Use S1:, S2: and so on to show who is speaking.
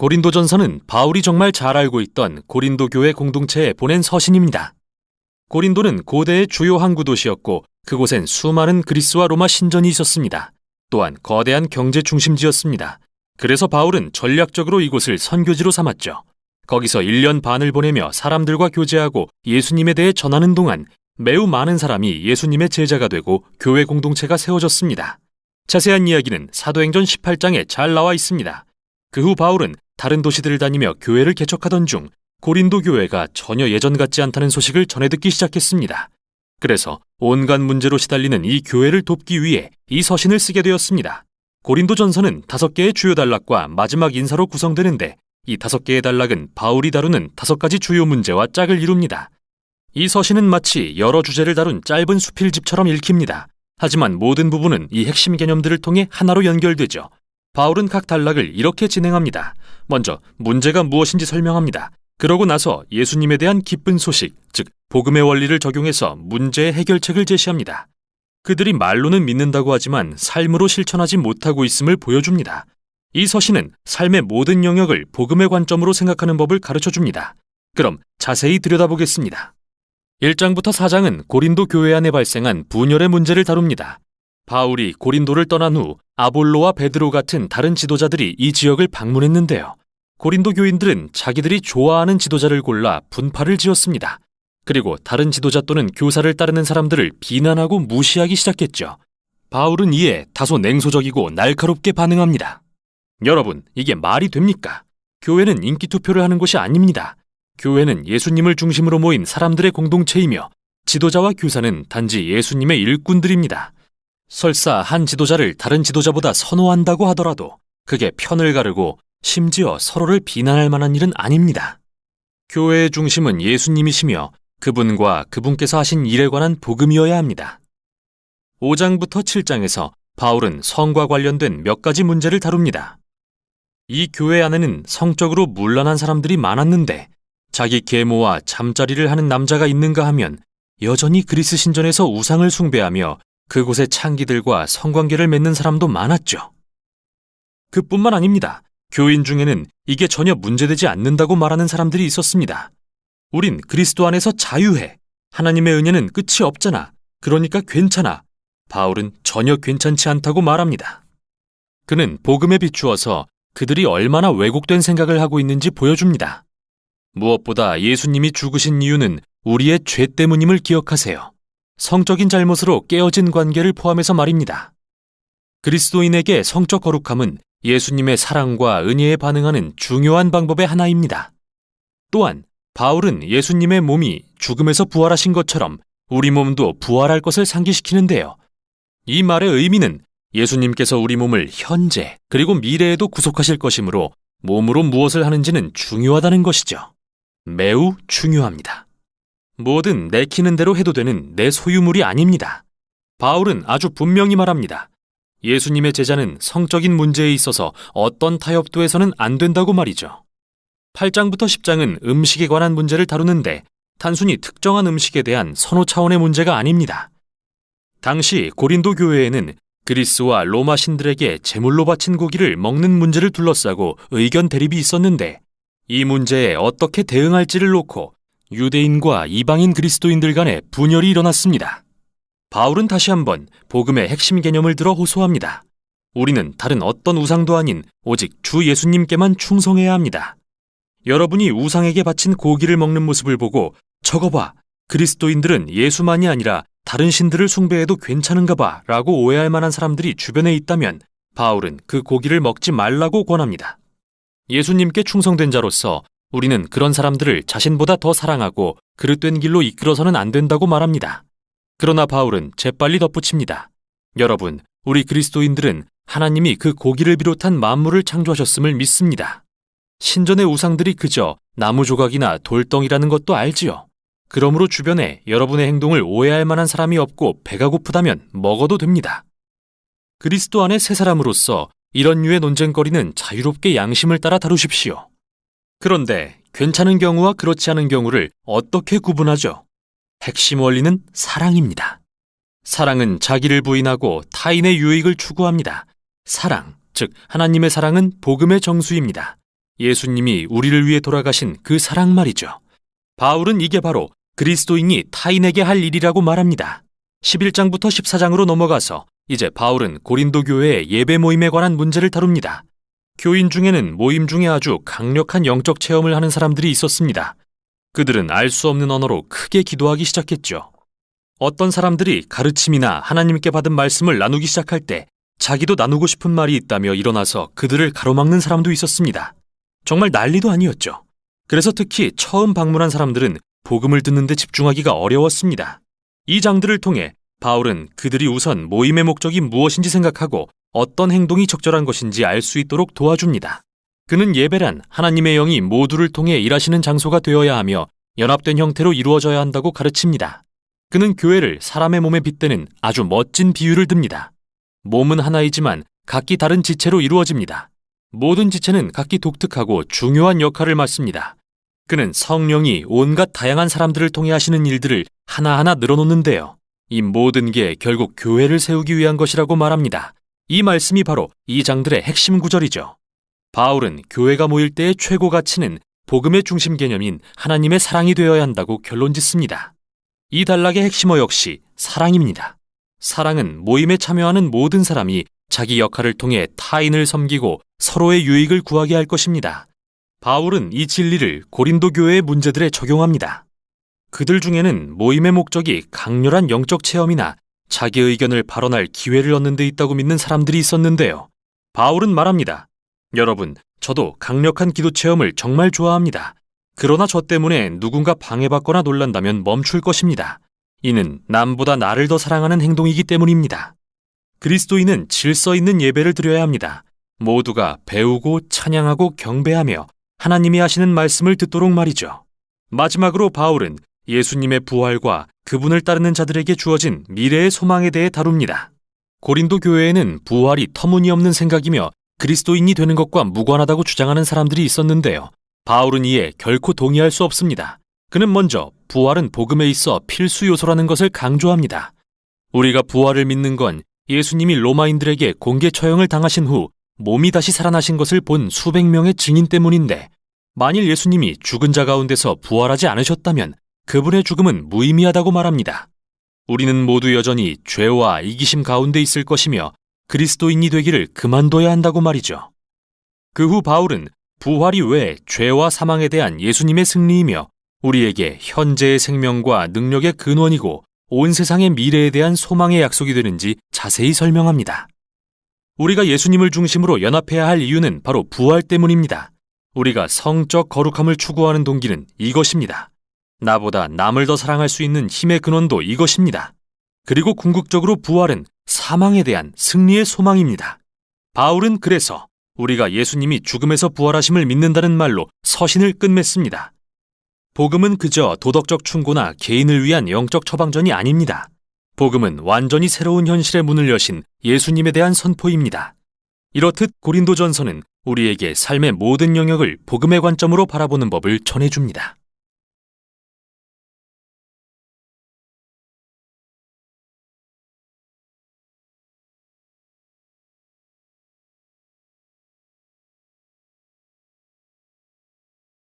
S1: 고린도전서는 바울이 정말 잘 알고 있던 고린도 교회 공동체에 보낸 서신입니다. 고린도는 고대의 주요 항구 도시였고 그곳엔 수많은 그리스와 로마 신전이 있었습니다. 또한 거대한 경제 중심지였습니다. 그래서 바울은 전략적으로 이곳을 선교지로 삼았죠. 거기서 1년 반을 보내며 사람들과 교제하고 예수님에 대해 전하는 동안 매우 많은 사람이 예수님의 제자가 되고 교회 공동체가 세워졌습니다. 자세한 이야기는 사도행전 18장에 잘 나와 있습니다. 그 후 바울은 다른 도시들을 다니며 교회를 개척하던 중 고린도 교회가 전혀 예전 같지 않다는 소식을 전해 듣기 시작했습니다. 그래서 온갖 문제로 시달리는 이 교회를 돕기 위해 이 서신을 쓰게 되었습니다. 고린도전서는 5개의 주요 단락과 마지막 인사로 구성되는데 이 5개의 단락은 바울이 다루는 5가지 주요 문제와 짝을 이룹니다. 이 서신은 마치 여러 주제를 다룬 짧은 수필집처럼 읽힙니다. 하지만 모든 부분은 이 핵심 개념들을 통해 하나로 연결되죠. 바울은 각 단락을 이렇게 진행합니다. 먼저 문제가 무엇인지 설명합니다. 그러고 나서 예수님에 대한 기쁜 소식, 즉 복음의 원리를 적용해서 문제의 해결책을 제시합니다. 그들이 말로는 믿는다고 하지만 삶으로 실천하지 못하고 있음을 보여줍니다. 이 서신은 삶의 모든 영역을 복음의 관점으로 생각하는 법을 가르쳐줍니다. 그럼 자세히 들여다보겠습니다. 1장부터 4장은 고린도 교회 안에 발생한 분열의 문제를 다룹니다. 바울이 고린도를 떠난 후 아볼로와 베드로 같은 다른 지도자들이 이 지역을 방문했는데요. 고린도 교인들은 자기들이 좋아하는 지도자를 골라 분파를 지었습니다. 그리고 다른 지도자 또는 교사를 따르는 사람들을 비난하고 무시하기 시작했죠. 바울은 이에 다소 냉소적이고 날카롭게 반응합니다. 여러분, 이게 말이 됩니까? 교회는 인기 투표를 하는 곳이 아닙니다. 교회는 예수님을 중심으로 모인 사람들의 공동체이며 지도자와 교사는 단지 예수님의 일꾼들입니다. 설사 한 지도자를 다른 지도자보다 선호한다고 하더라도 그게 편을 가르고 심지어 서로를 비난할 만한 일은 아닙니다. 교회의 중심은 예수님이시며 그분과 그분께서 하신 일에 관한 복음이어야 합니다. 5장부터 7장에서 바울은 성과 관련된 몇 가지 문제를 다룹니다. 이 교회 안에는 성적으로 문란한 사람들이 많았는데 자기 계모와 잠자리를 하는 남자가 있는가 하면 여전히 그리스 신전에서 우상을 숭배하며 그곳의 창기들과 성관계를 맺는 사람도 많았죠. 그뿐만 아닙니다. 교인 중에는 이게 전혀 문제되지 않는다고 말하는 사람들이 있었습니다. 우린 그리스도 안에서 자유해. 하나님의 은혜는 끝이 없잖아. 그러니까 괜찮아. 바울은 전혀 괜찮지 않다고 말합니다. 그는 복음에 비추어서 그들이 얼마나 왜곡된 생각을 하고 있는지 보여줍니다. 무엇보다 예수님이 죽으신 이유는 우리의 죄 때문임을 기억하세요. 성적인 잘못으로 깨어진 관계를 포함해서 말입니다. 그리스도인에게 성적 거룩함은 예수님의 사랑과 은혜에 반응하는 중요한 방법의 하나입니다. 또한 바울은 예수님의 몸이 죽음에서 부활하신 것처럼 우리 몸도 부활할 것을 상기시키는데요. 이 말의 의미는 예수님께서 우리 몸을 현재 그리고 미래에도 구속하실 것이므로 몸으로 무엇을 하는지는 중요하다는 것이죠. 매우 중요합니다. 뭐든 내키는 대로 해도 되는 내 소유물이 아닙니다. 바울은 아주 분명히 말합니다. 예수님의 제자는 성적인 문제에 있어서 어떤 타협도 해서는 안 된다고 말이죠. 8장부터 10장은 음식에 관한 문제를 다루는데 단순히 특정한 음식에 대한 선호 차원의 문제가 아닙니다. 당시 고린도 교회에는 그리스와 로마 신들에게 제물로 바친 고기를 먹는 문제를 둘러싸고 의견 대립이 있었는데 이 문제에 어떻게 대응할지를 놓고 유대인과 이방인 그리스도인들 간의 분열이 일어났습니다. 바울은 다시 한번 복음의 핵심 개념을 들어 호소합니다. 우리는 다른 어떤 우상도 아닌 오직 주 예수님께만 충성해야 합니다. 여러분이 우상에게 바친 고기를 먹는 모습을 보고 저거 봐, 그리스도인들은 예수만이 아니라 다른 신들을 숭배해도 괜찮은가 봐 라고 오해할 만한 사람들이 주변에 있다면 바울은 그 고기를 먹지 말라고 권합니다. 예수님께 충성된 자로서 우리는 그런 사람들을 자신보다 더 사랑하고 그릇된 길로 이끌어서는 안 된다고 말합니다. 그러나 바울은 재빨리 덧붙입니다. 여러분, 우리 그리스도인들은 하나님이 그 고기를 비롯한 만물을 창조하셨음을 믿습니다. 신전의 우상들이 그저 나무 조각이나 돌덩이라는 것도 알지요. 그러므로 주변에 여러분의 행동을 오해할 만한 사람이 없고 배가 고프다면 먹어도 됩니다. 그리스도 안의 새 사람으로서 이런 류의 논쟁거리는 자유롭게 양심을 따라 다루십시오. 그런데 괜찮은 경우와 그렇지 않은 경우를 어떻게 구분하죠? 핵심 원리는 사랑입니다. 사랑은 자기를 부인하고 타인의 유익을 추구합니다. 사랑, 즉 하나님의 사랑은 복음의 정수입니다. 예수님이 우리를 위해 돌아가신 그 사랑 말이죠. 바울은 이게 바로 그리스도인이 타인에게 할 일이라고 말합니다. 11장부터 14장으로 넘어가서 이제 바울은 고린도 교회의 예배 모임에 관한 문제를 다룹니다. 교인 중에는 모임 중에 아주 강력한 영적 체험을 하는 사람들이 있었습니다. 그들은 알 수 없는 언어로 크게 기도하기 시작했죠. 어떤 사람들이 가르침이나 하나님께 받은 말씀을 나누기 시작할 때 자기도 나누고 싶은 말이 있다며 일어나서 그들을 가로막는 사람도 있었습니다. 정말 난리도 아니었죠. 그래서 특히 처음 방문한 사람들은 복음을 듣는 데 집중하기가 어려웠습니다. 이 장들을 통해 바울은 그들이 우선 모임의 목적이 무엇인지 생각하고 어떤 행동이 적절한 것인지 알 수 있도록 도와줍니다. 그는 예배란 하나님의 영이 모두를 통해 일하시는 장소가 되어야 하며 연합된 형태로 이루어져야 한다고 가르칩니다. 그는 교회를 사람의 몸에 빗대는 아주 멋진 비유를 듭니다. 몸은 하나이지만 각기 다른 지체로 이루어집니다. 모든 지체는 각기 독특하고 중요한 역할을 맡습니다. 그는 성령이 온갖 다양한 사람들을 통해 하시는 일들을 하나하나 늘어놓는데요. 이 모든 게 결국 교회를 세우기 위한 것이라고 말합니다. 이 말씀이 바로 이 장들의 핵심 구절이죠. 바울은 교회가 모일 때의 최고 가치는 복음의 중심 개념인 하나님의 사랑이 되어야 한다고 결론짓습니다. 이 단락의 핵심어 역시 사랑입니다. 사랑은 모임에 참여하는 모든 사람이 자기 역할을 통해 타인을 섬기고 서로의 유익을 구하게 할 것입니다. 바울은 이 진리를 고린도 교회의 문제들에 적용합니다. 그들 중에는 모임의 목적이 강렬한 영적 체험이나 자기 의견을 발언할 기회를 얻는 데 있다고 믿는 사람들이 있었는데요. 바울은 말합니다. 여러분, 저도 강력한 기도 체험을 정말 좋아합니다. 그러나 저 때문에 누군가 방해받거나 놀란다면 멈출 것입니다. 이는 남보다 나를 더 사랑하는 행동이기 때문입니다. 그리스도인은 질서 있는 예배를 드려야 합니다. 모두가 배우고 찬양하고 경배하며 하나님이 하시는 말씀을 듣도록 말이죠. 마지막으로 바울은 예수님의 부활과 그분을 따르는 자들에게 주어진 미래의 소망에 대해 다룹니다. 고린도 교회에는 부활이 터무니없는 생각이며 그리스도인이 되는 것과 무관하다고 주장하는 사람들이 있었는데요. 바울은 이에 결코 동의할 수 없습니다. 그는 먼저 부활은 복음에 있어 필수 요소라는 것을 강조합니다. 우리가 부활을 믿는 건 예수님이 로마인들에게 공개 처형을 당하신 후 몸이 다시 살아나신 것을 본 수백 명의 증인 때문인데, 만일 예수님이 죽은 자 가운데서 부활하지 않으셨다면 그분의 죽음은 무의미하다고 말합니다. 우리는 모두 여전히 죄와 이기심 가운데 있을 것이며 그리스도인이 되기를 그만둬야 한다고 말이죠. 그 후 바울은 부활이 왜 죄와 사망에 대한 예수님의 승리이며 우리에게 현재의 생명과 능력의 근원이고 온 세상의 미래에 대한 소망의 약속이 되는지 자세히 설명합니다. 우리가 예수님을 중심으로 연합해야 할 이유는 바로 부활 때문입니다. 우리가 성적 거룩함을 추구하는 동기는 이것입니다. 나보다 남을 더 사랑할 수 있는 힘의 근원도 이것입니다. 그리고 궁극적으로 부활은 사망에 대한 승리의 소망입니다. 바울은 그래서 우리가 예수님이 죽음에서 부활하심을 믿는다는 말로 서신을 끝맺습니다. 복음은 그저 도덕적 충고나 개인을 위한 영적 처방전이 아닙니다. 복음은 완전히 새로운 현실의 문을 여신 예수님에 대한 선포입니다. 이렇듯 고린도전서는 우리에게 삶의 모든 영역을 복음의 관점으로 바라보는 법을 전해줍니다.